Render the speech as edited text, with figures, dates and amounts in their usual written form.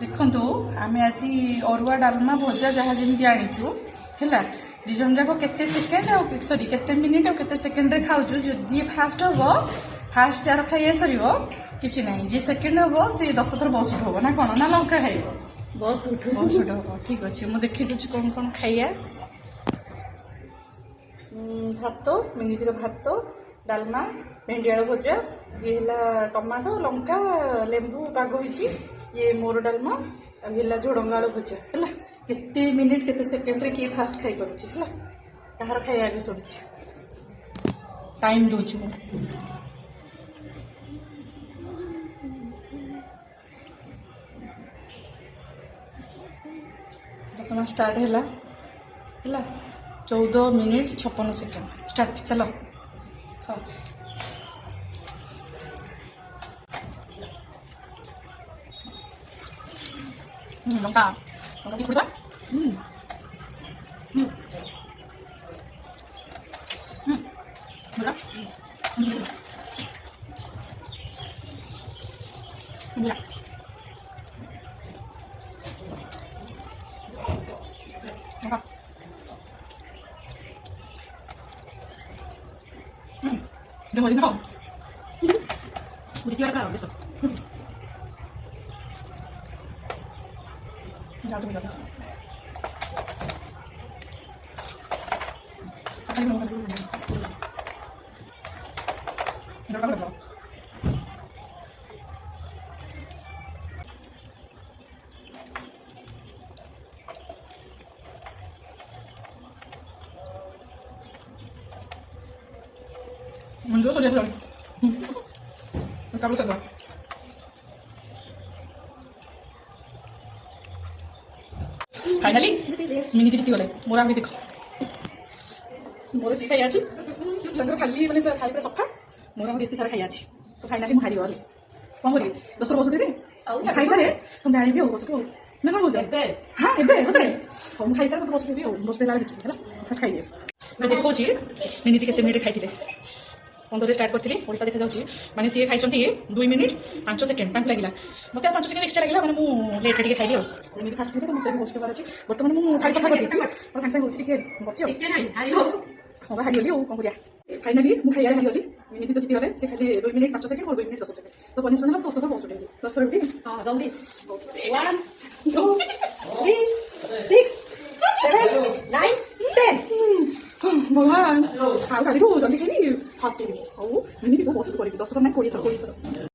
देखो आम आज अरुआ डालमा भजा जहाँ जमी आनीचु है दी जन जाक केते सेकेंड सॉरी केते मिनिट और केते सेकेंड रे खाऊछु जी फास्ट हम फास्ट जार खाइए सर कि ना जी सेकेंड हम सी 10 थर बस उठ ना कौन ना लंका खाइब बस उठ हम ठीक अच्छे मुझे देखी दूसरी कौन कौन खाइया भात मिनिटर भात डालमा भेंडी आलू भजा ये है टमाटो लंका लेंबू पाग होती ये मोर डालमा है झुड़ंग आलू भजा है केते मिनिट केते सेकेंड रे किए फास्ट खाई पारुछि है कहार खाइया भी सरुछि टाइम दूछि मु बर्तमान स्टार्ट है 14 मिनिट 56 सेकेंड स्टार्ट चलो हाँ लंका लंका खुड़ा बोला बोला Lanka Udah mau dong. Udah juara kan besok. Udah tuh. Apa yang mau dulu? Udah kan belum? Menurut sudah sudah. Kamu sedang. Finally, mini जीती गले मोर आगे देख मोर एति खाई अछि तंगर खाली माने खाली पूरा सफा मोर आगे एति सारा खाई अछि तो फाइनली मु हारी गली कोन करी 10 बस देबे खाई सारे संध्या आइबे बस को मैं कोन बोल बे हां एबे होतरे हम खाई सारे तो बस देबे बस पे लागे देखि हला फर्स्ट खाइए मैं देखो छी मिनी केते मिनिट खाइथिले 15 स्टार्ट करती ओल्टा देखा जाऊँगी माने सी खाई 2 मिनिट 5 सेकेंड लगे मत 5 सेकेंड एक्सट्रा लगे मैंने लेट टे खाई एमती फास्ट खाई मतलब पोस्ट कर बर्तमान मुझे साड़ी सफा कर सागे सागे हो हाँ हारी गली कौन करिया फाइनाली मुझे खाइबार हारी गली मिनिट तो जीती गले से खाली 2 मिनिट 5 सेकेंड और 2 मिनिट 10 सेकेंड तो पनिशमेंट हम 10 बस उठे 10 थर उठी हाँ जल्दी 1 2 3 6 7 9 10 भगवान खाली जल्दी खाइबी फास्ट खाइबी हौ मिनिट को बस कर 10 थर ना 20 थर